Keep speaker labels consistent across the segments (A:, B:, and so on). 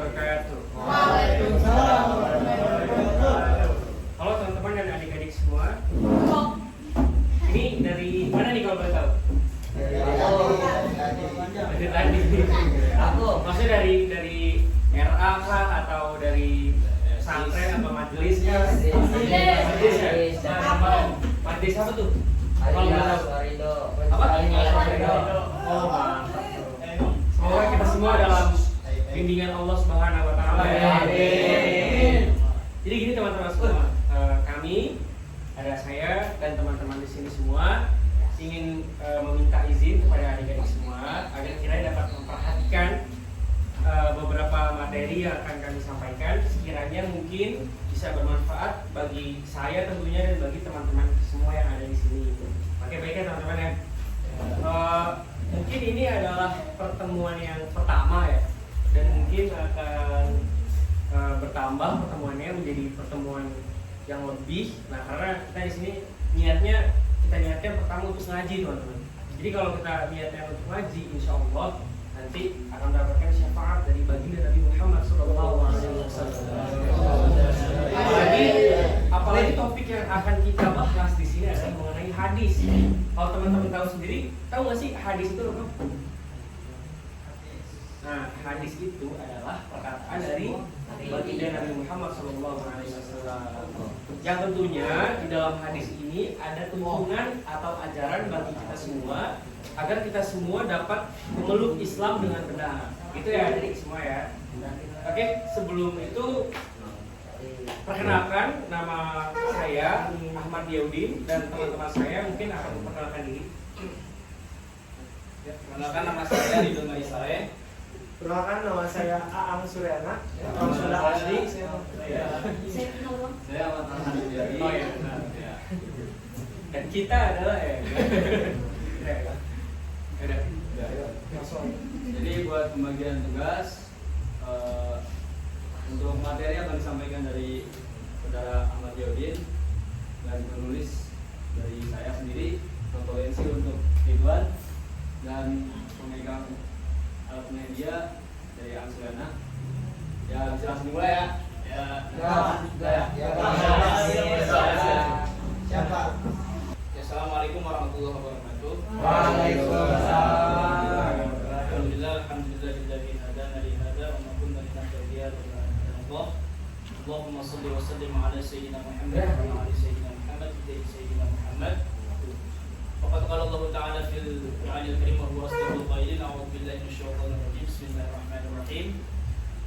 A: wabarakatuh.
B: Waalaikumsalam warahmatullahi wabarakatuh.
A: Halo teman-teman dan adik-adik semua. Ini dari mana nih kalau boleh tahu? Dari tadi. Maksudnya dari RA kah atau dari pesantren atau majelis? Majelis ya? Majelis apa tuh? Kalau boleh tahu. Apa? Oh, mantap. Semoga kita semua dalam bimbingan Allah Subhanahu wa taala. Amin. Jadi gini teman-teman semua, kami ada saya dan teman-teman di sini semua ingin meminta izin kepada adik-adik semua agar kiranya dapat memperhatikan beberapa materi yang akan kami sampaikan, sekiranya mungkin bisa bermanfaat bagi saya tentunya dan bagi teman-teman semua yang ada di sini. Oke, baik ya teman-teman ya. Mungkin ini adalah pertemuan yang pertama ya, dan mungkin akan bertambah pertemuannya menjadi pertemuan yang lebih. Nah, karena kita di sini kita niatkan pertama untuk ngaji teman-teman. Jadi kalau kita niatnya untuk ngaji, insya Allah nanti akan mendapatkan syafaat dari baginda Nabi Muhammad SAW. Apalagi topik yang akan kita bahas di sini adalah mengenai hadis. Kalau teman-teman tahu sendiri, tahu nggak sih hadis itu apa? Nah, hadis itu adalah perkataan dari baginda Nabi Muhammad SAW. Yang tentunya di dalam hadis ini ada tuntunan atau ajaran bagi kita semua agar kita semua dapat memeluk Islam dengan benar. Itu ya adik semua ya. Oke, sebelum itu perkenalkan, nama saya Ahmad Yaudin dan teman-teman saya mungkin akan memperkenalkan diri.
C: Ya, perkenalkan nama saya Ridho Marisaleh.
B: Perkenalkan nama saya Aang Suryana. Kalau sudah asli saya
C: Ahmad Al-Handiyari.
A: Oh ya, benar. Ya. Dan kita adalah
C: Jadi buat pembagian tugas untuk materi akan disampaikan dari saudara Ahmad Yaudin dan penulis dari saya sendiri, konferensi untuk Ridwan dan pemegang alat media dari Aang Suryana. Ya, bisa langsung dimulai ya.
B: Siapa?
C: Assalamualaikum warahmatullahi wabarakatuh.
B: Waalaikumsalam.
C: Alhamdulillahilladzi hadana li hadza wa ma kunna linahtadiya laula an hadana Allah. Allahumma shalli wa sallim ala sayyidina Muhammad wa ala ali sayyidina Muhammad wa sayyidina Muhammad. Faqad qala Allah Ta'ala fil Qur'anil Karim wa huwa asdaqul qailin. A'udzu billahi minasyaitonir rajim. Bismillahirrahmanirrahim.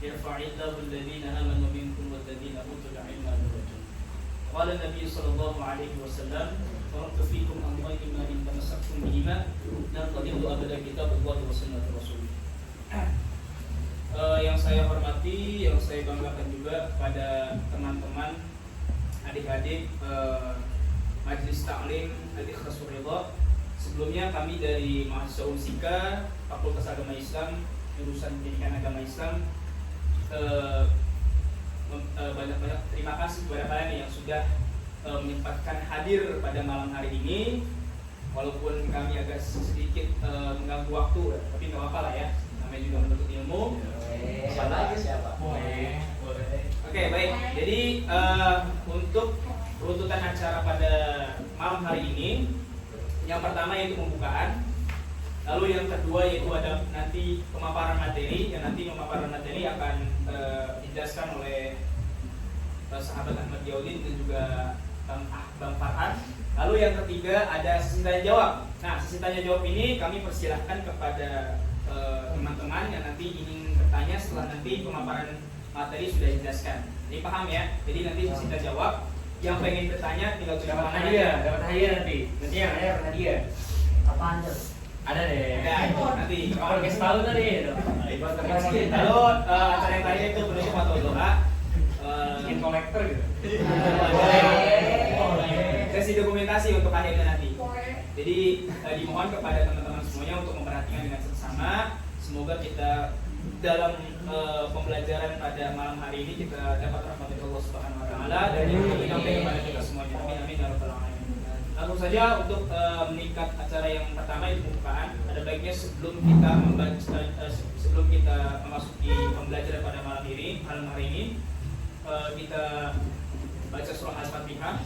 C: Yarfa'illahu alladhina amanu minkum walladhina utul 'ilma darajat. Qala Nabi sallallahu alaihi wasallam, "Taraktu fikum amrayni ma in tamassaktum bihima lan tadillu abada kitaballahi wa sunnati rasulih." Yang saya hormati, yang saya banggakan juga pada teman-teman, adik-adik Majelis Ta'lim Al-Ikhlas Ridha. Sebelumnya kami dari mahasiswa Unsika Fakultas Agama Islam jurusan Pendidikan Agama Islam banyak-banyak terima kasih kepada kalian yang sudah menyempatkan hadir pada malam hari ini. Walaupun kami agak sedikit mengganggu waktu, tapi nggak apa-apa lah ya. Namanya juga menuntut ilmu.
B: Siapa?
A: Boleh.
C: Oke, baik. Jadi untuk runtutan acara pada malam hari ini, yang pertama yaitu pembukaan. Lalu yang kedua yaitu ada nanti pemaparan materi, yang nanti pemaparan materi akan dijelaskan oleh sahabat Ahmad Yaudin dan juga Bang Farhan. Lalu yang ketiga ada sesi tanya jawab. Nah, sesi tanya jawab ini kami persilahkan kepada teman-teman yang nanti ingin bertanya setelah nanti pemaparan materi sudah dijelaskan. Ini paham ya? Jadi nanti sesi tanya jawab, yang pengen bertanya tinggal tulis
A: Dapat
C: tangan
A: hadiah,
C: aja.
A: dapat hadiah nanti. Nanti yang ada dapat hadiah.
B: Apaan tuh?
A: Ada deh.
C: Ada nanti.
A: Kalau kasih tahu tadi.
C: Lalu acara yang tadi itu penutup atau doa.
A: Bikin kolektor gitu.
C: Sesi dokumentasi untuk akhirnya nanti. Jadi dimohon kepada teman-teman semuanya untuk memperhatikan dengan seksama. Semoga kita dalam pembelajaran pada malam hari ini kita dapat rahmat dari Allah Subhanahu Wa Taala dan yang sampai kepada kita semuanya. Amin amin ya rabbal alamin. Langsung saja untuk meningkat acara yang pertama itu pembukaan. Ada baiknya sebelum kita memasuki pembelajaran pada malam ini malam hari ini kita baca surah Al-Fatihah.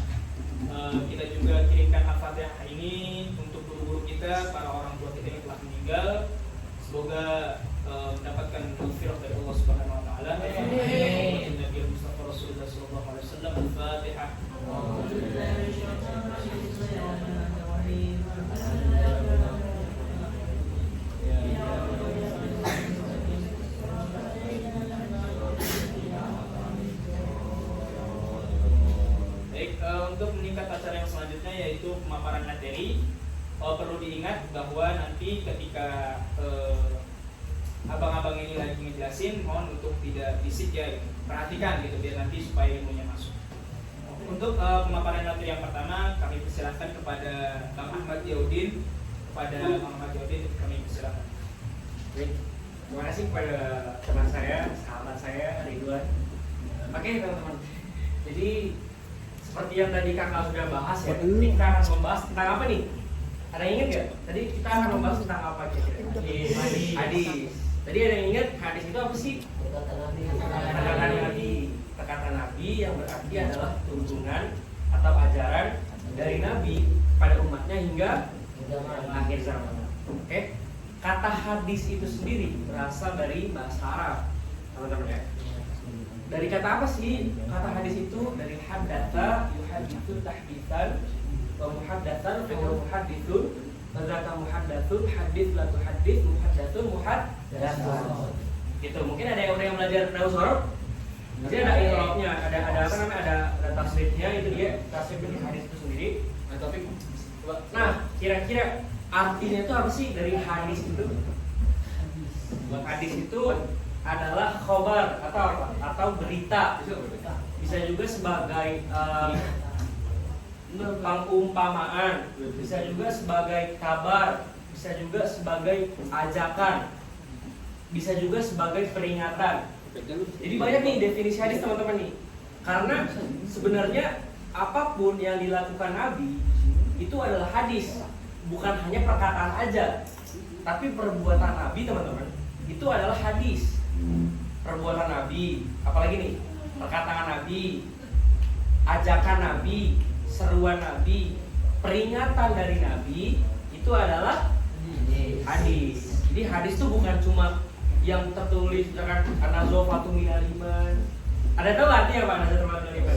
C: Kita juga kirimkan Al-Fatihah ini untuk guru-guru kita, para orang tua kita yang telah meninggal. Semoga mendapatkan maghfirah dari Allah Subhanahu wa taala. Amin. Nabi Muhammad Rasulullah sallallahu alaihi wasallam. Al-Fatihah. Untuk meningkat acara yang selanjutnya yaitu pemaparan materi. Perlu diingat bahwa nanti ketika abang-abang ini lagi ngejelasin, mohon untuk tidak bisik ya, perhatikan gitu biar nanti supaya ilmunya masuk. Untuk pemaparan materi yang pertama kami persilahkan kepada Bang Ahmad Yaudin. Kepada Bang Ahmad Yaudin kami persilahkan.
A: Baik, terima kasih kepada teman saya, sahabat saya Ridwan. Oke teman-teman, jadi seperti yang tadi kakak sudah bahas ya, kita akan membahas tentang apa nih? Ada yang ingat nggak? Tadi kita akan membahas tentang apa kira-kira? Hadis. Tadi ada yang ingat hadis itu apa sih? Perkataan Nabi. Perkataan Nabi yang berarti adalah tuntunan atau ajaran dari Nabi pada umatnya hingga akhir zaman. Oke? Kata hadis itu sendiri berasal dari bahasa Arab, teman-teman ya. Dari kata apa sih kata hadis itu? Dari haddatsa yuhadditsu tahditsan wa muhaddatsan fi'lu muhadditsun dzaka muhaddatsun hadits la tuhaddits muhaddatsun muhaddatsun. Gitu. Mungkin ada yang belajar nahwu sorof. Jadi ada i'rabnya, ada apa namanya? Ada tasrifnya, itu dia tasrif dari hadis itu sendiri. Nah, kira-kira artinya itu apa sih dari hadis itu? Hadis itu adalah khobar atau apa? Atau berita. Bisa juga sebagai pengumpamaan, bisa juga sebagai kabar, bisa juga sebagai ajakan, bisa juga sebagai peringatan. Jadi banyak nih definisi hadis teman-teman nih. Karena sebenarnya apapun yang dilakukan Nabi itu adalah hadis, bukan hanya perkataan aja, tapi perbuatan Nabi teman-teman itu adalah hadis. Perbuatan Nabi, apalagi nih, perkataan Nabi, ajakan Nabi, seruan Nabi, peringatan dari Nabi itu adalah hadis. Jadi hadis itu bukan cuma yang tertulis misalkan an-nazafatu minal iman. Ada tahu artinya apa an-nazafatu minal iman?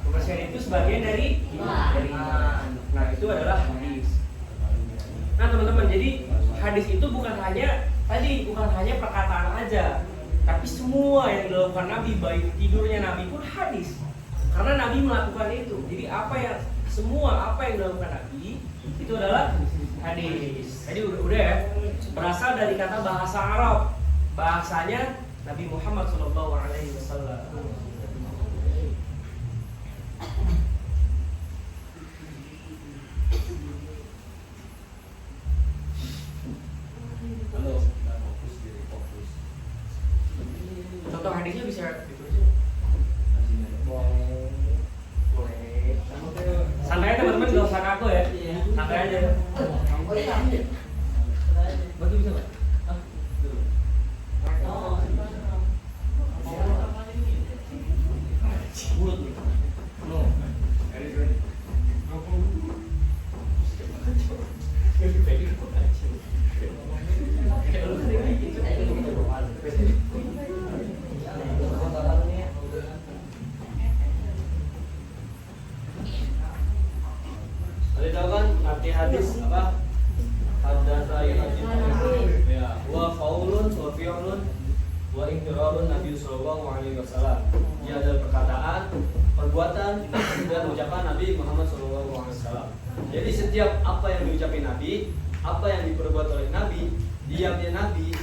A: Kebersihan itu sebagian dari iman. Nah, itu adalah hadis. Nah, teman-teman, jadi hadis itu bukan hanya perkataan aja, tapi semua yang dilakukan Nabi, baik tidurnya Nabi pun hadis. Karena Nabi melakukan itu. Jadi semua apa yang dilakukan Nabi itu adalah hadis. Jadi udah ya, berasal dari kata bahasa Arab. Bahasanya Nabi Muhammad SAW. Contoh hadisnya bisa ditulis. Boleh. Santai aja teman-teman, gak usah kaku ya. Santai aja. Bagi bisa Pak? Mulut nih. No.
D: Ada tahu kan arti hadis apa? Haddatsa ya, wa qaulun wa fi'lun wa iqrarun Nabi sallallahu alaihi wasallam. Dia adalah perkataan, perbuatan dan ucapan Nabi Muhammad sallallahu alaihi wasallam. Jadi setiap apa yang diucapin Nabi, apa yang diperbuat oleh Nabi, diamnya Nabi,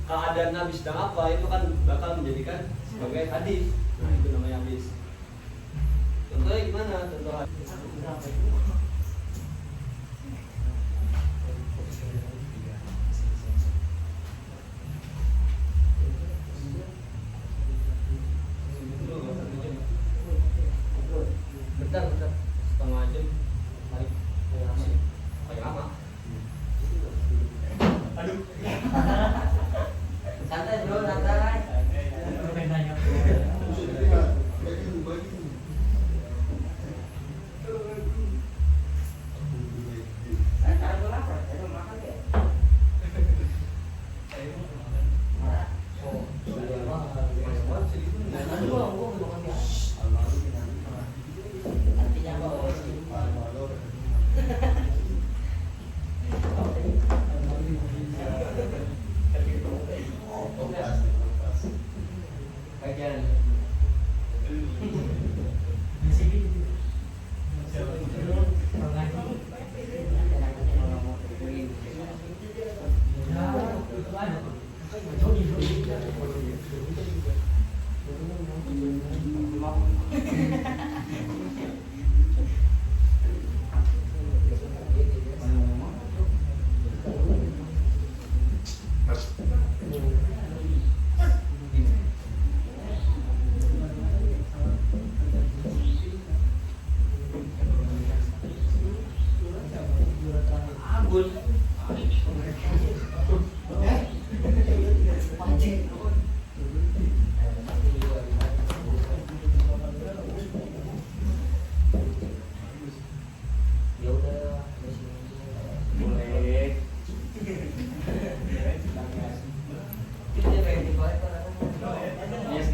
D: keadaan Nabi sedang apa, itu kan bakal menjadikan sebagai hadis. Nah, itu namanya hadis. Contohnya gimana? Contoh hadis. Bentar, setengah jam tarik pakai lama. Aduh. Santai bro, santai.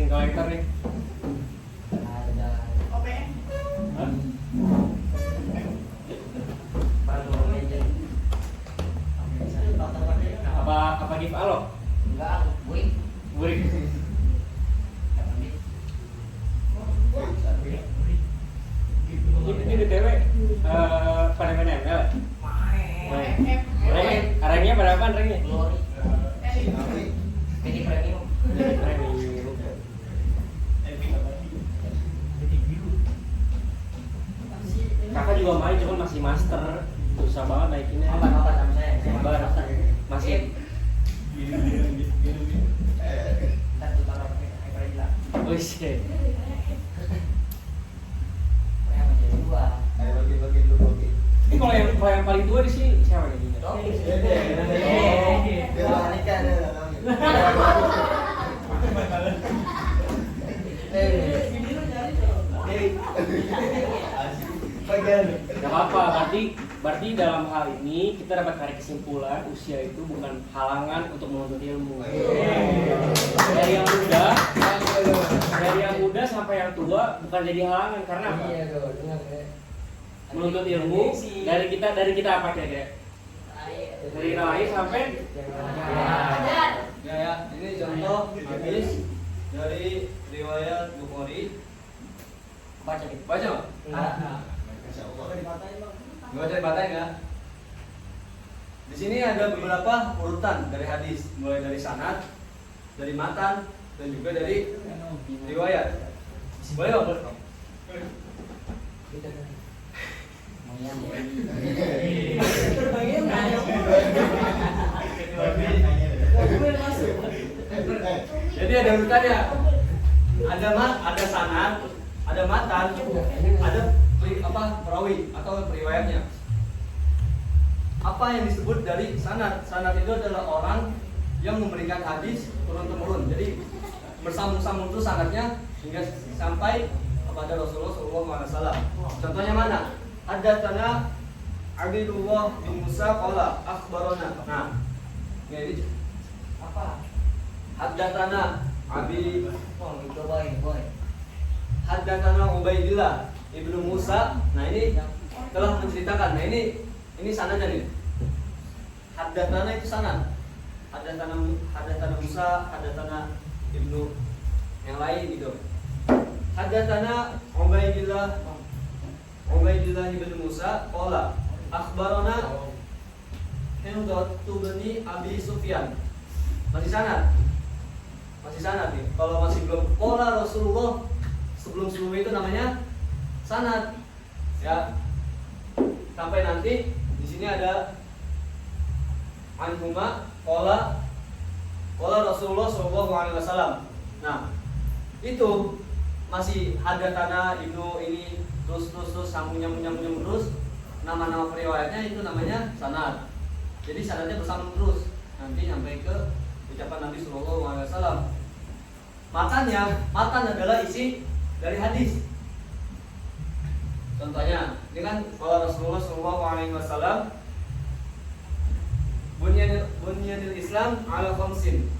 A: bikin kolektor nih. Hah? Apa give alo? Burik. Ini DTW pada main ML. Arangnya berapa arangnya? Premium. Kakak juga main cuman masih master. Susah banget naikinnya. Sabar. Masih. Oh shit. Ini kalau yang paling tua di sini siapa nih? Gak apa-apa, berarti dalam hal ini kita dapat tarik kesimpulan usia itu bukan halangan untuk menuntut ilmu. Dari yang muda sampai yang tua bukan jadi halangan karena apa? Menuntut ilmu dari kita apa kira-kira? Dari lahir sampai
D: Ya, ini contoh hadis dari riwayat Bukhari. Baca. Gak usah dibatain ya. Di sini ada beberapa urutan dari hadis, mulai dari sanad, dari matan, dan juga dari riwayat. Boleh nggak? Jadi ada urutannya. Ada sanad, ada matan, ada perawi atau periwayatnya. Apa yang disebut dari sanad? Sanad itu adalah orang yang memberikan hadis turun-temurun. Jadi bersambung-sambung itu sanadnya hingga sampai kepada Rasulullah SAW. Contohnya mana? Haddatsana Abdullah bin Musa qala akhbarana. Nah, jadi apa? Haddatsana Abi Haddatsana Ubaidillah Ibnu Musa. Nah, ini telah menceritakan. Nah, ini sanadnya nih. Haddatsana itu sanad. Haddatsana Musa, haddatsana Ibnu yang lain gitu. Haddatsana Ubaidillah Ibnu Musa qala akhbarana Hindatu bin Abi Sufyan. Masih sanad nih. Kalau masih belum qala Rasulullah sebelum itu namanya sanad. Ya. Sampai nanti di sini ada anhuma qala Rasulullah SAW. Nah, itu masih haddatsana Ibnu ini terus sambung nyambung terus. Nama-nama periwayatnya itu namanya sanad. Jadi sanadnya bersambung terus nanti sampai ke ucapan Nabi SAW. Matan adalah isi dari hadis. Contohnya, ini kan kalau Rasulullah SAW bunyanil Islam ala khamsin.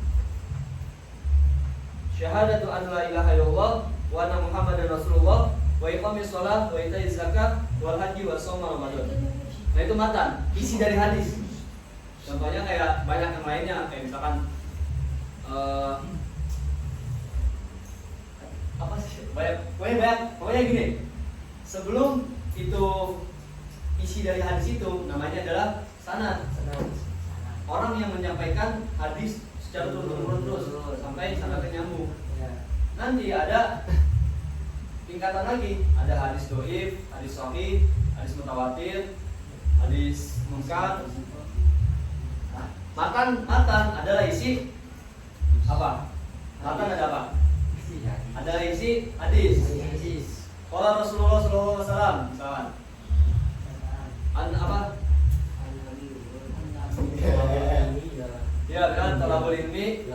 D: Syahadatu an la ilaha illallah wa anna Muhammadar Rasulullah wa iqamis shalah wa itaiz zakat wal haji wa shaum Ramadan. Nah, itu matan, isi dari hadis. Contohnya kayak banyak yang lainnya, kayak misalkan apa sih? Pokoknya gini. Sebelum itu isi dari hadis itu namanya adalah sanad. Orang yang menyampaikan hadis secara turun-temurun terus sampai sanadnya nyambung. Nanti ada tingkatan lagi, ada hadis dhaif, hadis sahih, hadis mutawatir, hadis munkar. Matan adalah isi apa? Matan ada apa? Ada isi hadis. Qala Rasulullah SAW. Misalkan apa? Ya kan, talabul ilmi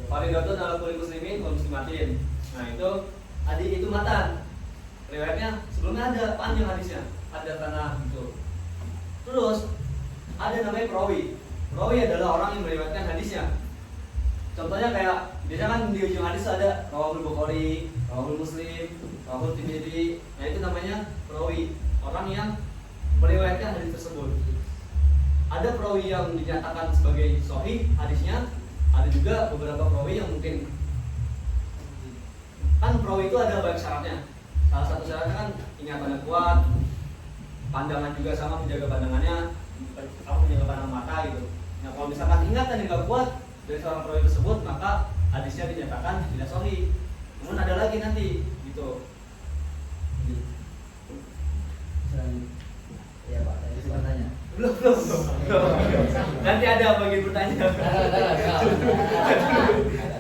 D: fardhatun 'ala kulli muslimin wa muslimatin. Nah, itu matan. Riwayatnya sebelumnya ada panjang hadisnya, ada tanah itu. Terus ada namanya perawi. Perawi adalah orang yang meriwayatkan hadisnya. Contohnya kayak biasanya kan di ujung hadis ada rawahul Bukhari, rawahul Muslim, rawahul Tirmidzi. Nah itu namanya perawi, orang yang meriwayatkan hadis tersebut. Ada perawi yang dinyatakan sebagai sahih hadisnya, ada juga beberapa perawi yang mungkin kan perawi itu ada banyak syaratnya. Salah satu syaratnya kan ingatannya kuat, pandangan juga sama, menjaga pandangannya, menjaga pandangan mata gitu. Nah kalau misalkan ingatan yang gak kuat dari seorang perawi tersebut, maka hadisnya dinyatakan tidak sahih. Namun ada lagi nanti gitu.
E: Iya Pak, tadi sempat tanya.
D: Belum. Nanti ada bagi bertanya.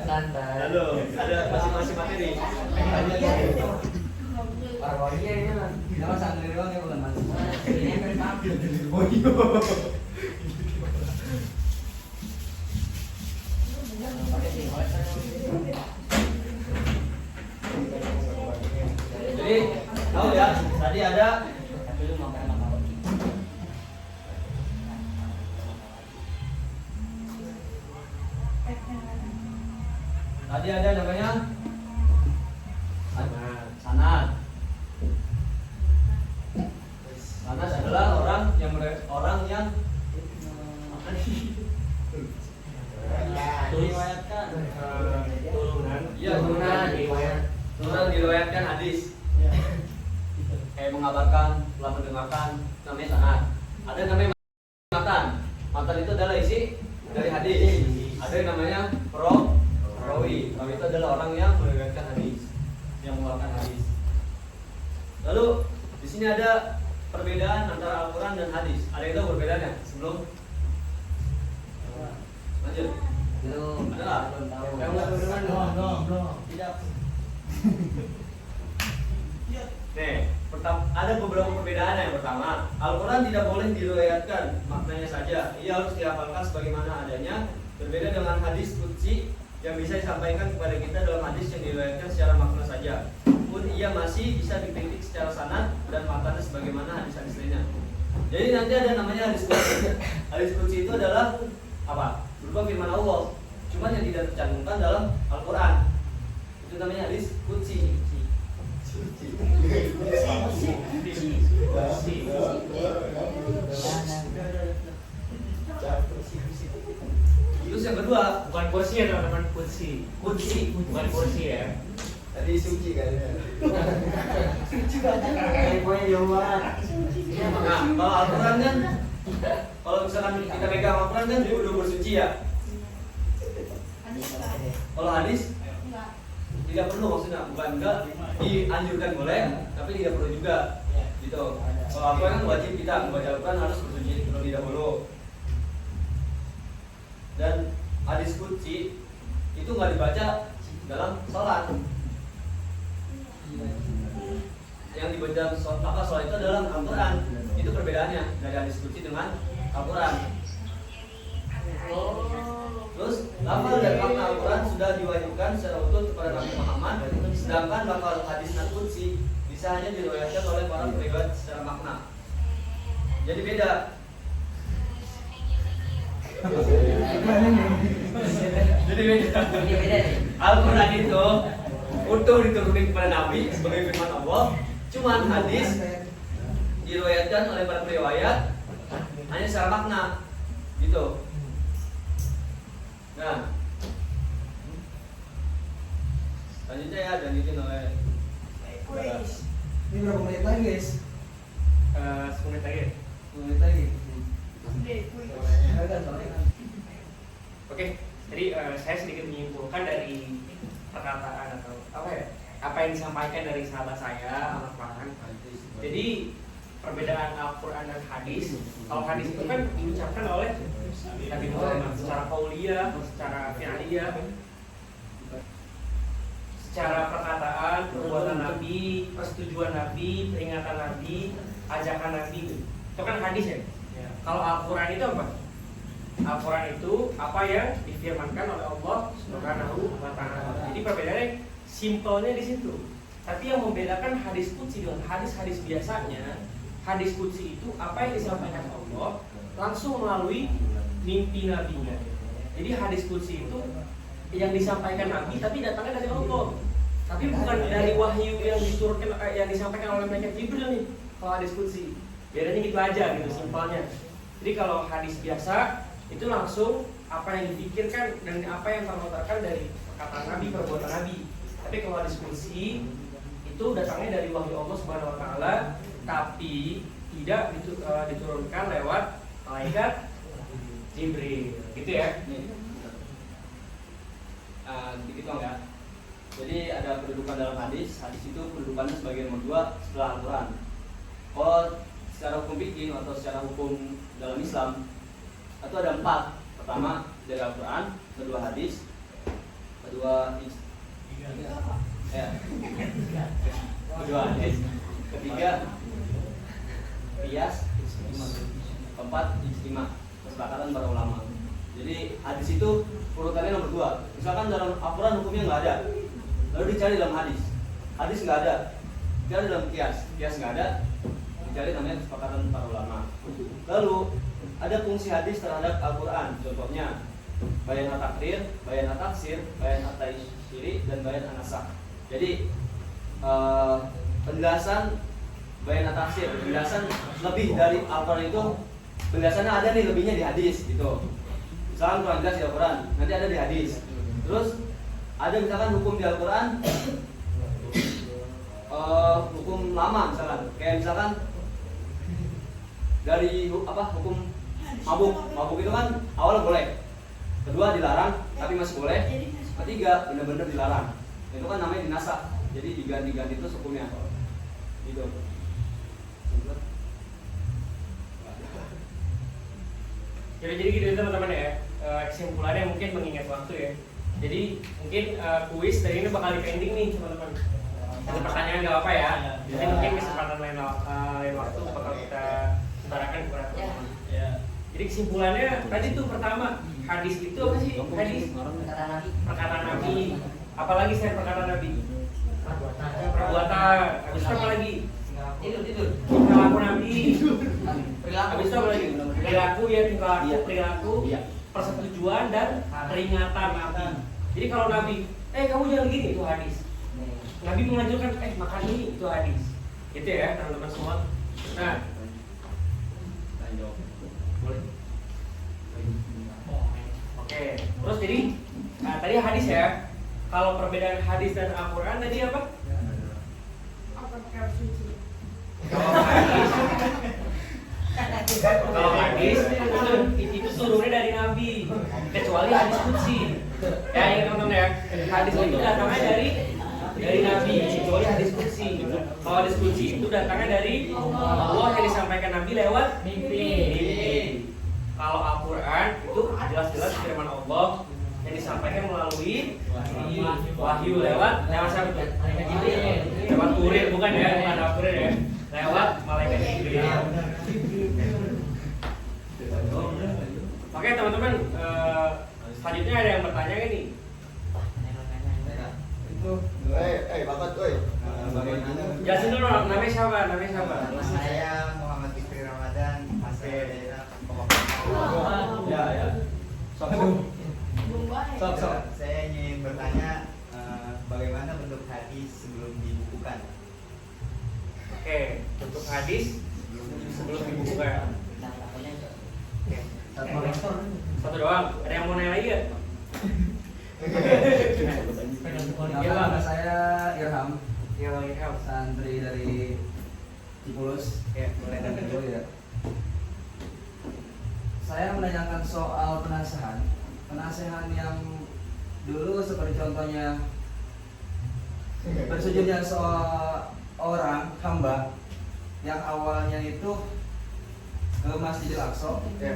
E: Santai.
D: Halo, ada masih materi.
E: Parkournya ini lah. Kalau santri doang ya bukan mas. Ini kan tampil.
D: Oh iya. Jadi tahu ya, tadi ada namanya sanad. Sanad adalah orang yang
E: Diriwayatkan.
D: turunan diriwayatkan hadis. Kayak mengabarkan, telah mendengarkan, namanya sanad. Ada yang namanya matan. Matan itu adalah isi dari hadis. Ada yang namanya perawi. Perawi itu adalah orang yang meriwayatkan hadis, yang mengeluarkan hadis. Lalu di sini ada perbedaan antara Al-Quran dan hadis. Ada yang tahu perbedaannya sebelum lanjut?
E: Belum.
D: Ada nggak? Yang nggak tahu duluan?
E: Belum. Tidak.
D: Nih, ada beberapa perbedaan. Yang pertama, Al-Quran tidak boleh diriwayatkan maknanya saja. Ia harus dihafalkan sebagaimana adanya. Berbeda dengan hadis qudsi yang bisa disampaikan kepada kita dalam hadis yang diriwayatkan secara makna saja. Pun ia masih bisa dikritik secara sanad dan maknanya sebagaimana hadis-hadis lainnya. Jadi nanti ada namanya hadis qudsi. Hadis qudsi itu adalah apa? Berupa firman Allah, cuma yang tidak tercantumkan dalam Al-Quran. Itu namanya hadis qudsi. Terus yang kedua,
A: Bukan kursi ya teman-teman, kursi.
D: qudsi.
A: Bukan kursi ya.
E: Tadi suci kan. Pokoknya jauh banget.
D: Nah, kalau Al-Quran kan, kalau misalkan kita pegang Al-Quran kan udah bersuci ya. Kalau hadis tidak perlu, maksudnya bukan enggak dianjurkan boleh, tapi tidak perlu juga gitu. Kalau Al-Quran kan wajib kita membaca Al-Quran harus bersuci terlebih dahulu. Dan hadis qudsi itu nggak dibaca dalam sholat. Yang dibaca sholat itu adalah Al-Quran. Itu perbedaannya dari hadis qudsi dengan Al-Quran. Terus lafal dan makna Al-Quran sudah diwahyukan secara utuh kepada Nabi Muhammad, sedangkan lafal hadis qudsi bisa hanya diriwayatkan oleh para periwayat secara makna. Jadi beda. Jadi beda. Al-Quran itu utuh diturunkan kepada Nabi sebagai firman Allah, cuman hadis diriwayatkan oleh para periwayat hanya secara makna, gitu. Nah, selanjutnya ya dilanjutin oleh
E: Ini berapa menit lagi guys?
A: 10 menit lagi.
E: 10 menit lagi.
A: Oke, jadi saya sedikit menyimpulkan dari perkataan atau apa yang disampaikan dari sahabat saya Ahmad Farhan. Jadi perbedaan Al-Quran dan hadis. Kalau hadis itu kan diucapkan oleh Nabi Muhammad secara qauliyah, secara fi'liyah, secara perkataan, perbuatan Nabi, persetujuan Nabi, peringatan Nabi, ajakan Nabi. Itu kan hadis ya. Kalau Al-Quran itu apa? Al-Quran itu apa yang difirmankan oleh Allah Subhanahu wa Ta'ala. Jadi perbedaannya simpelnya di situ. Tapi yang membedakan hadis qudsi dengan hadis-hadis biasanya, hadis qudsi itu apa yang disampaikan Allah langsung melalui mimpi nabinya. Jadi hadis qudsi itu yang disampaikan Nabi tapi datangnya dari Allah. Tapi bukan dari wahyu yang diturunkan yang disampaikan oleh malaikat Jibril nih. Kalau hadis qudsi, bedanya gitu aja gitu simpelnya. Jadi kalau hadis biasa itu langsung apa yang dipikirkan dan apa yang terlontarkan dari perkataan Nabi, perbuatan Nabi. Tapi kalau hadis qudsi itu datangnya dari wahyu Allah Subhanahu wa taala tapi tidak diturunkan lewat malaikat Jibril. Gitu ya.
D: Dikit dong ya. Jadi ada kedudukan dalam hadis. Hadis itu kedudukannya sebagai nomor 2 setelah Al-Quran. Kalau secara hukum fikih atau secara hukum dalam Islam itu ada 4. Pertama dari Al-Quran, kedua hadis, kedua hadis, ketiga qiyas, keempat ijtima, kesepakatan para ulama. Jadi hadis itu urutannya nomor 2. Misalkan dalam Al-Quran hukumnya nggak ada, lalu dicari dalam hadis nggak ada, dicari dalam qiyas nggak ada, dicari namanya kesepakatan para ulama. Lalu ada fungsi hadis terhadap Al-Quran, contohnya bayan at-takrir, bayan at-tafsir, bayan at-taisyiri, dan bayan an-nasakh. Jadi penjelasan bayan at-tafsir, penjelasan lebih dari Al-Quran itu penjelasannya ada nih lebihnya di hadis gitu. Misalkan kurang jelas di Al-Quran, nanti ada di hadis. Terus ada misalkan hukum di Al-Quran, hukum lama misalkan, kayak misalkan dari hukum mabuk itu kan awal boleh, kedua dilarang tapi masih boleh, ketiga benar-benar dilarang. Itu kan namanya dinasakh, jadi diganti-ganti itu hukumnya gitu.
A: Jadi gitu teman-teman ya. Kesimpulannya mungkin mengingat waktu ya. Jadi mungkin kuis dari ini bakal dipending nih teman-teman. Ada pertanyaan nggak apa ya. Jadi mungkin kesempatan lain waktu bakal kita utarakan kepada teman-teman. Jadi kesimpulannya tadi tuh pertama hadis itu apa sih? Hadis perkataan Nabi. Apalagi saya perkataan Nabi? Perbuatan. Habis itu apa lagi?
E: Tidur.
A: Perilaku Nabi.
E: Perilaku.
A: Habis itu apa lagi? Perilaku, persetujuan dan peringatan Nabi. Jadi kalau Nabi, kamu jangan gini, itu hadis. Nabi mengajarkan, makan ini, itu hadis. Gitu ya teman-teman semua. Nah, boleh. Oke, terus jadi, tadi hadis ya. Kalau perbedaan hadis dan Al-Quran tadi apa? Kalau hadis itu turunnya dari Nabi, kecuali hadis qudsi. Ya ingat teman-teman ya, hadis itu datangnya dari Nabi, kecuali hadis qudsi. Kalau hadis qudsi itu datangnya dari Allah yang disampaikan Nabi lewat mimpi. Kalau Al-Quran itu jelas-jelas firman Allah yang disampaikan melalui wahyu lewat siapa? Lewat kurir, bukan lewat kurir ya, lewat malaikat Jibril. Oke teman-teman, selanjutnya ada yang bertanya nggak nih?
F: Itu, bapak bagaimana?
A: Jelasin dulu namanya siapa?
F: Saya Muhammad Fikri Ramadan, asal daerah
D: Ya. Sok.
F: Saya ingin bertanya bagaimana bentuk hadis sebelum dibukukan?
A: Oke, bentuk hadis sebelum dibukukan. Oke. Satu doang. Ada yang mau nanya lagi nggak?
E: Nama saya Irham,
A: Ilham.
E: santri dari Cipulus.
A: Ya, boleh.
E: Dulu ya. Saya menanyakan soal penasehan yang dulu seperti contohnya bersujudnya seorang hamba yang awalnya itu ke Masjidil Aqsa, ke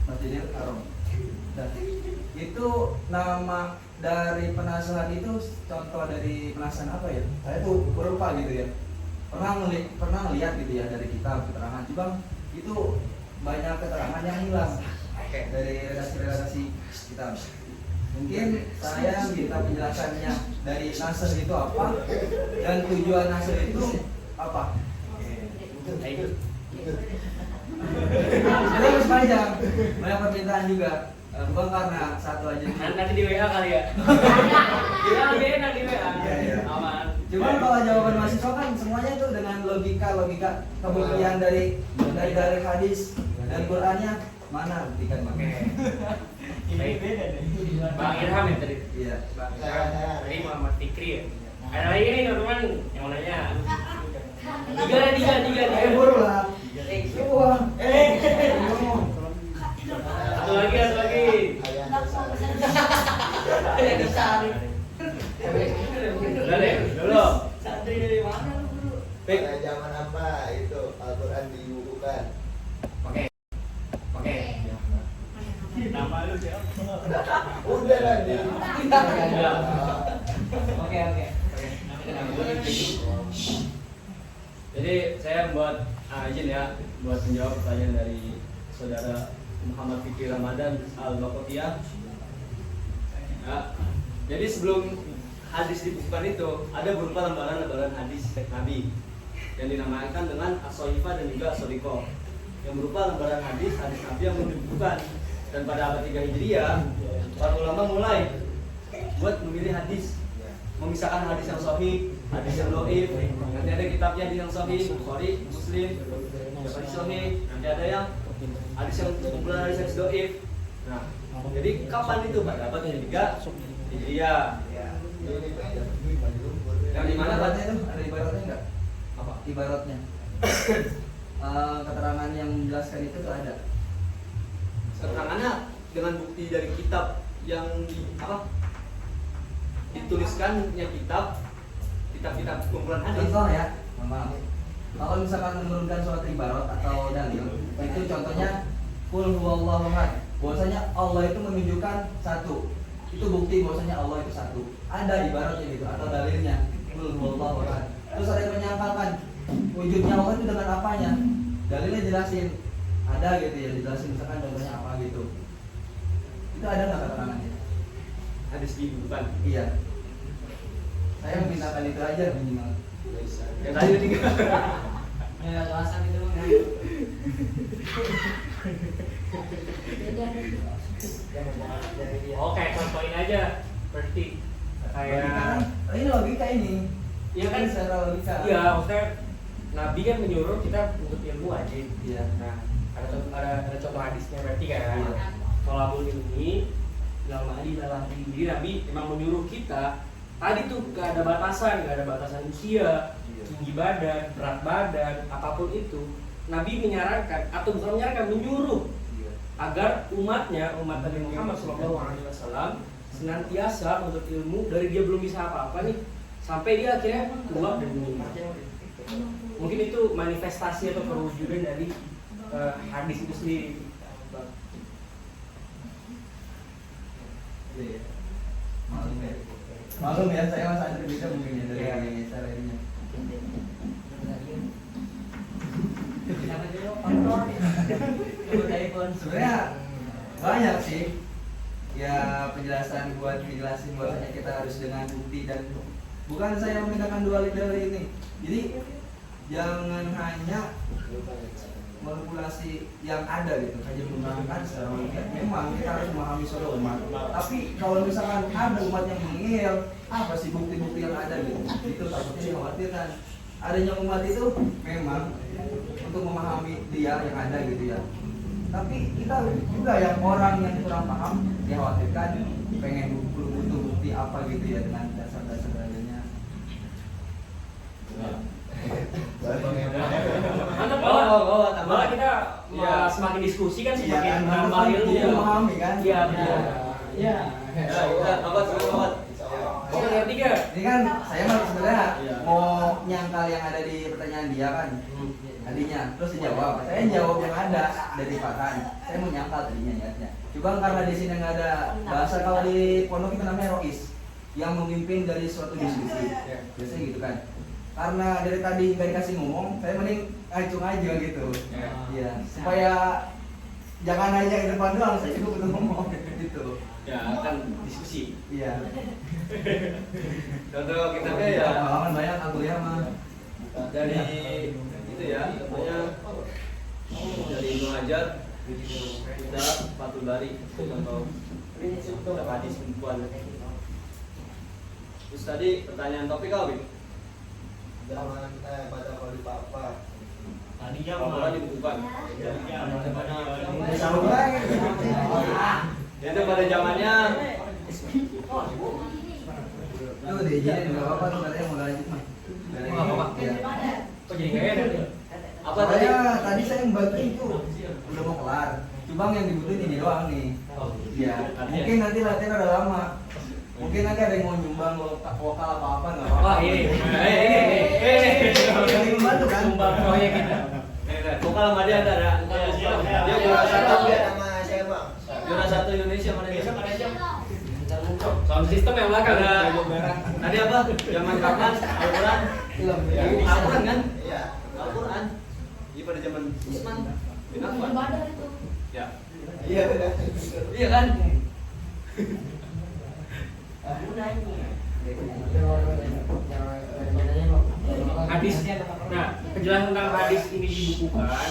E: Masjidil Haram. Dan itu nama dari penasehan itu contoh dari penasehan apa ya? Saya tuh lupa gitu ya. Pernah lihat gitu ya dari kitab keterangan, cuma itu banyak keterangan yang hilang dari redaksi kitab. Mungkin saya minta penjelasannya dari nasr itu apa dan tujuan nasr itu apa. Terus panjang, banyak permintaan juga Bukan karena satu aja.
A: Nanti di WA kali ya. Kita lebih enak di WA.
E: Iya.
A: Aman.
E: Cuma kalau jawaban mahasiswa kan semuanya itu dengan logika kemudian dari hadis dan Qurannya mana buktikan Bang?
A: Oke.
F: Ini beda deh.
A: Bang Irham ya tadi.
E: Iya.
A: Bang Irham. Tadi Muhammad Fikri ya. Ada lagi nih teman-teman yang mau nanya. Tiga.
E: Buru lah. Wah.
A: Satu lagi. Udah deh, dulu.
F: Pada zaman apa itu Al-Quran dibukukan?
A: Oke.
C: Nama lu siapa?
F: Udah lah dia.
A: Oke.
D: Jadi saya membuat izin ya buat menjawab pertanyaan dari saudara Muhammad Fikri Ramadan Al-Baqotiyah. Ya, jadi sebelum hadis dibukukan itu ada berupa lembaran-lembaran hadis Nabi yang dinamakan dengan As-Sohifah dan juga As-Sodiqoh, yang berupa lembaran hadis Nabi yang dibukukan. Dan pada abad 3 Hijriah para ulama mulai buat memilih hadis, memisahkan hadis yang sahih, hadis yang dhaif. Nanti ada kitabnya hadis yang sahih, Bukhari, Muslim, hadis sahih. Nanti ada yang hadis yang kumpulan hadis yang dhaif. Nah, jadi kapan itu pada abad 3 Hijriah? Yang di mana
E: ibaratnya itu ada ibaratnya enggak?
D: apa?
E: Ibaratnya. Keterangan yang menjelaskan itu tuh ada.
D: Keterangannya dengan bukti dari kitab yang dituliskannya kitab kumpulan hadis.
E: Contoh ya, maaf. Kalau misalkan menurunkan surat ibarat atau dalil, itu contohnya Qul huwallahu ahad. Bahwasanya Allah itu menunjukkan satu. Itu bukti bahwasanya Allah itu satu. Ada ibaratnya gitu atau dalilnya. Qul huwallahu ahad. Terus ada yang menyangkalkan wujudnya Allah itu dengan apanya? Dalilnya jelasin. Ada gitu ya, dijelasin misalkan contohnya apa gitu. Itu ada nggak keterangannya?
D: Hadis dibukukan.
E: Iya. Saya memintakan itu aja minimal.
D: Yang tadi ada 3.
A: Ya, alasan itu. Oke, contohin aja. Berarti kayak
E: Ini logika ini.
A: Iya kan?
E: Secara logika.
A: Iya, maksudnya Nabi kan menyuruh kita untuk ilmu wajib.
E: Iya.
A: Nah, ada contoh hadisnya berarti kan.
E: Iya.
A: Tolabul ilmi dalam Jadi Nabi memang menyuruh kita. Tadi tuh gak ada batasan usia, tinggi badan, berat badan, apapun itu. Nabi menyarankan atau bukan menyarankan, menyuruh agar umat Nabi Muhammad SAW senantiasa untuk ilmu dari dia belum bisa apa-apa nih sampai dia akhirnya tua dan meninggal. Mungkin itu manifestasi atau perwujudan dari hadis itu sendiri.
E: Malum ya, saya mas Andri bisa mungkin ya dari cara ininya. Sebenarnya banyak sih ya penjelasan buat ngejelasin bahwasanya kita harus dengan bukti dan bukan saya memindahkan dalil ini. Jadi jangan hanya manipulasi yang ada gitu, hanya menggunakan secara logika. Memang kita harus memahami suatu umat. Tapi kalau misalkan ada umat yang mengingil, apa sih bukti-bukti yang ada gitu? Itu takutnya dikhawatirkan. Adanya umat itu memang untuk memahami dia yang ada gitu ya. Tapi kita juga yang orang yang kurang paham dikhawatirkan pengen butuh bukti apa gitu ya dengan dasar-dasar dalilnya.
A: Mantap malah kita semakin diskusi kan semakin nambah ilmu.
E: Memahami kan?
A: Iya benar. Iya. Oke, yang ketiga.
E: Ini kan saya mah sebenarnya mau nyangkal yang ada di pertanyaan dia kan. Tadinya terus dijawab. Saya jawab yang ada dari Farhan. Saya mau nyangkal tadinya niatnya. Cuma karena di sini nggak ada bahasa, kalau di pondok itu namanya rois yang memimpin dari suatu diskusi. Biasanya gitu kan. Karena dari tadi nggak dikasih ngomong, saya mending ngacung aja gitu. Iya. Supaya jangan aja di depan doang, saya juga butuh ngomong gitu.
D: Ya kan diskusi.
E: Iya.
D: Contoh kitabnya ya
E: Pengalaman banyak kuliah mah.
D: dari itu ya, namanya dari Ibnu Hajar Kita Fathul Bari contoh hadis pembukuan. Terus tadi pertanyaan topik apa?
F: Zaman pada khalifah apa?
A: Tadi
D: Apa dibukukan? Jadi pada zamannya
E: Tuh deh, jadi nggak apa-apa tuh katanya mau lanjut mah.
A: Nggak apa-apa.
E: Iya.
A: Kok jadi nggak enak?
D: apa tadi?
E: Tadi saya membantuin tuh udah mau kelar. Cuma yang dibutuhin ini doang nih. Iya. Mungkin nanti latihan udah lama. Mungkin nanti ada yang mau nyumbang vokal apa-apa nggak apa-apa.
A: Wah ini.
E: Saling membantu kan?
A: Sumbang proyek kita.
D: Vokal sama dia ada. Dia juara satu.
F: Nama saya bang.
D: Juara satu Indonesia mana dia?
A: Sound system yang belakang.
D: Tadi apa? Zaman kapan? Al-Quran? Al-Quran kan?
F: Iya.
D: Al-Quran. Iya pada zaman Usman bin Affan. Ya.
F: Iya benar.
D: Iya kan?
A: Hadis. Nah, kejelasan tentang hadis ini dibukukan.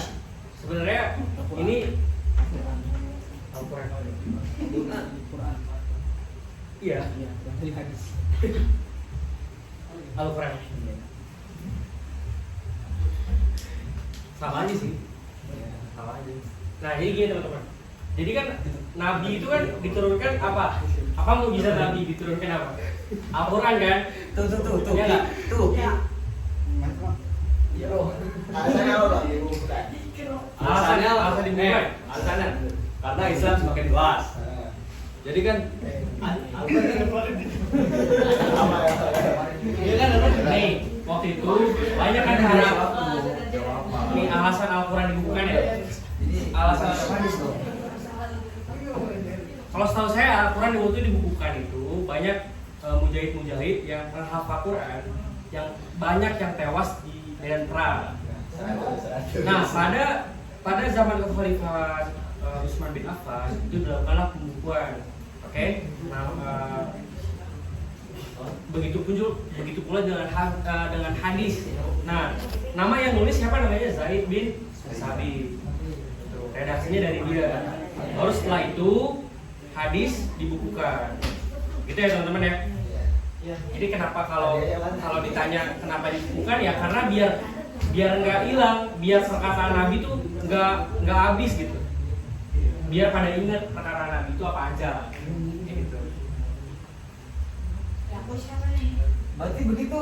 A: Sebenarnya ini iya. Al-Quran. Sama aja sih. Sama aja. Nah, jadi gini teman-teman. Jadi kan Nabi itu kan diturunkan apa? Apa mukjizat Nabi diturunkan apa? Al-Quran kan?
E: Tuh.
A: Iya nggak?
E: Tuh.
F: Alasannya apa bang? Dibukukan.
A: Alasannya dibuka.
D: Alasannya karena Islam semakin luas. Jadi kan
F: Iya kan apa?
A: Nih, waktu itu banyak kan harap. Ini alasan Al-Quran dibukukan ya.
E: Jadi
A: Alasan
E: hadis tuh.
A: Kalau setahu saya Al-Quran waktu itu dibukukan itu banyak mujahid-mujahid yang menghafal Quran yang banyak yang tewas di medan perang. Nah, pada zaman kekhalifahan Utsman bin Affan itu dilakukanlah pembukuan. Oke? Nah, begitu pula dengan hadis. Nah, nama yang nulis siapa namanya? Zaid bin Sabit. Redaksinya dari dia. Baru setelah itu hadis dibukukan. Gitu ya teman-teman ya. Jadi kenapa kalau ditanya kenapa dibukukan ya karena biar nggak hilang, biar perkataan Nabi itu nggak habis gitu. Biar pada ingat perkataan Nabi itu apa aja. Gitu.
E: Berarti begitu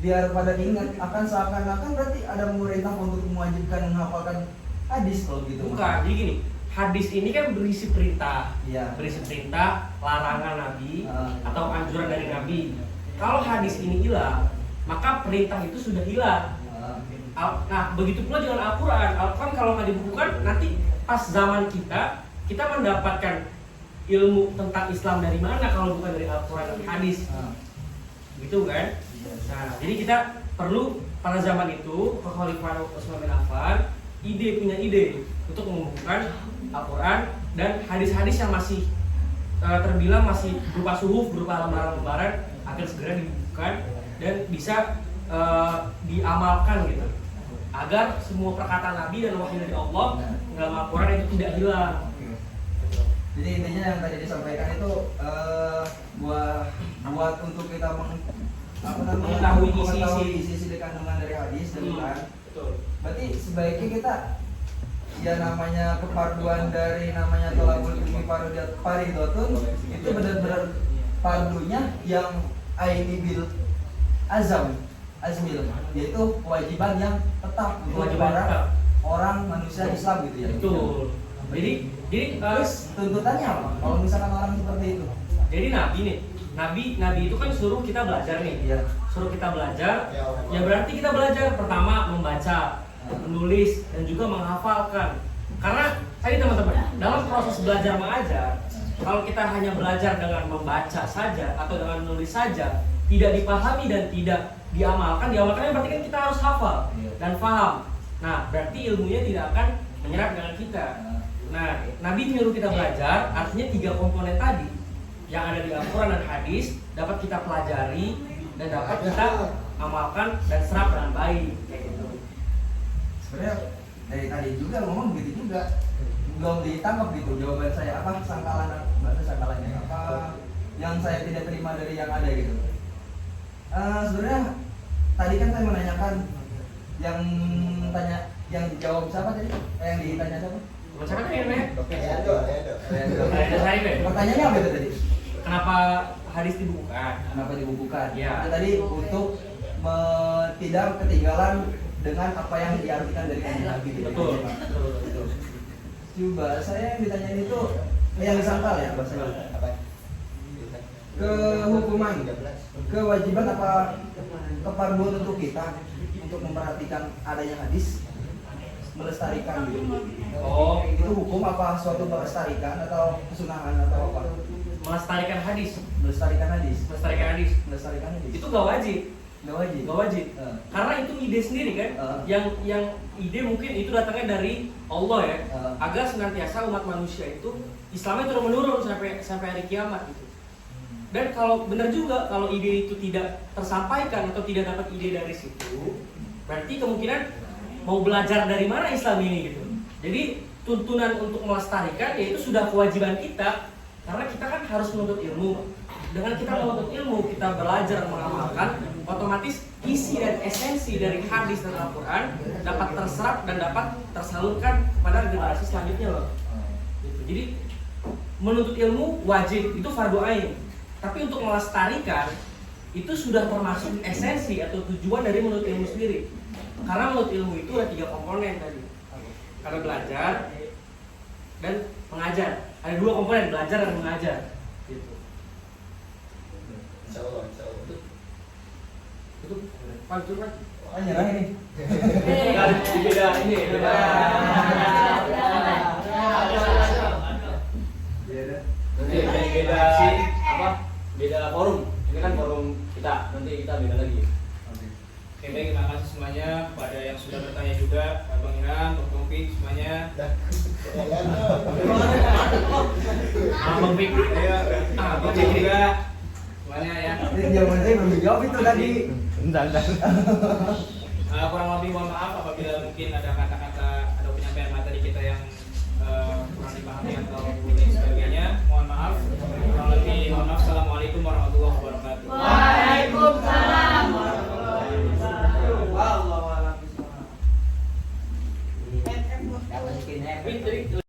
E: biar pada ingat akan seakan-akan berarti ada pemerintah untuk mewajibkan menghafalkan hadis kalau gitu.
A: Bukan, jadi gini. Hadis ini kan berisi perintah,
E: Iya.
A: berisi perintah, larangan Nabi atau anjuran dari Nabi. Kalau hadis ini hilang, maka perintah itu sudah hilang. Nah, begitu pula dengan Al-Quran. Al-Quran kalau nggak dibukukan, nanti pas zaman kita mendapatkan ilmu tentang Islam dari mana kalau bukan dari Al-Quran dan hadis, gitu kan? Nah, jadi kita perlu pada zaman itu kekhalifahan Utsman bin Affan punya ide untuk membukukan Al-Quran dan hadis-hadis yang masih terbilang masih berupa suhuf, berupa lembaran-lembaran agar segera dibukukan dan bisa diamalkan gitu, agar semua perkataan Nabi dan wahyu dari Allah dalam Al-Quran itu tidak hilang.
E: Jadi intinya yang tadi disampaikan itu buat untuk kita
A: mengetahui
E: isi kandungan dari hadis dan Quran.
A: Betul.
E: Berarti sebaiknya kita ya namanya keparduan dari namanya tolabul ilmi faridotun itu benar-benar pardunya yang aini bil azmil yaitu kewajiban yang tetap untuk para orang manusia Islam gitu ya.
A: Betul. Jadi
E: terus tuntutannya apa? Kalau misalkan orang seperti itu.
A: Jadi Nabi itu kan suruh kita belajar nih.
E: Iya.
A: Suruh kita belajar. Ya berarti kita belajar pertama membaca, menulis dan juga menghafalkan. Karena tadi teman-teman, dalam proses belajar mengajar, kalau kita hanya belajar dengan membaca saja atau dengan menulis saja, tidak dipahami dan tidak diamalkannya berarti kan kita harus hafal dan paham. Nah, berarti ilmunya tidak akan menyerap dengan kita. Nah, Nabi menyuruh kita belajar, artinya 3 komponen tadi yang ada di Al-Quran dan hadis dapat kita pelajari dan dapat kita amalkan dan serap dengan baik. Kayak gitu.
E: Sebenarnya dari tadi juga ngomong begitu juga. belum ditangkap gitu jawaban saya apa bahasa sangkalannya apa yang saya tidak terima dari yang ada gitu. Sebenarnya tadi kan saya menanyakan yang dijawab siapa tadi? Yang ditanya siapa?
A: Siapa tadi namanya?
F: Edo.
A: Ada saya deh.
E: Pertanyaannya apa itu tadi?
A: Kenapa hadis dibukukan?
E: Kenapa dibukukan?
A: Ya.
E: Itu tadi untuk tidak ketinggalan dengan apa yang diartikan dari kanjeng Nabi.
A: Betul.
E: Coba saya yang ditanyain itu yang disangkal ya bahasanya.
F: Apa?
E: Kehukuman, kewajiban apa keparduan untuk kita untuk memperhatikan adanya hadis, melestarikan gitu.
A: Oh,
E: Itu hukum apa suatu melestarikan atau kesunahan atau apa?
A: melestarikan hadis.
E: Melestarikan hadis.
A: Melestarikan hadis.
E: Melestarikan hadis.
A: Itu gak wajib.
E: nggak wajib.
A: Gak wajib. Karena itu ide sendiri kan. Yang ide mungkin itu datangnya dari Allah ya. Agar senantiasa umat manusia itu Islamnya terus menurun sampai hari kiamat gitu. Dan kalau benar juga kalau ide itu tidak tersampaikan atau tidak dapat ide dari situ, berarti kemungkinan mau belajar dari mana Islam ini gitu. Jadi tuntunan untuk melestarikan yaitu sudah kewajiban kita karena kita kan harus menuntut ilmu. Dengan kita menuntut ilmu, kita belajar mengamalkan, otomatis isi dan esensi dari hadis dan Al-Quran dapat terserap dan dapat tersalurkan pada generasi selanjutnya loh. Gitu. Jadi menuntut ilmu wajib, itu fardu ain. Tapi untuk melestarikan itu sudah termasuk esensi atau tujuan dari menuntut ilmu sendiri. Karena menuntut ilmu itu ada 3 komponen tadi. Ada belajar dan mengajar. Ada 2 komponen, belajar dan mengajar. Gitu.
F: Insya Allah.
A: Itu pantur kan?
E: Nyerah ini.
D: Beda ini. Nanti beda apa? Beda forum. Ini kan forum kita. Nanti kita beda lagi.
C: Oke, baik, terima kasih semuanya kepada yang sudah bertanya juga, Bang Iran, Bang Taufik, semuanya.
A: Bang Fik.
C: Bang Cik juga, semuanya ya.
E: Ini jawaban saya belum dijawab itu tadi.
C: Kurang lebih mohon maaf apabila mungkin ada kata-kata, ada penyampaian materi kita yang kurang dipahami atau lain sebagainya. Mohon maaf. Kurang lebih mohon maaf. Assalamualaikum warahmatullahi wabarakatuh.
G: Waalaikumsalam.
E: Wallahu a'lam bishawab.
F: Yang penting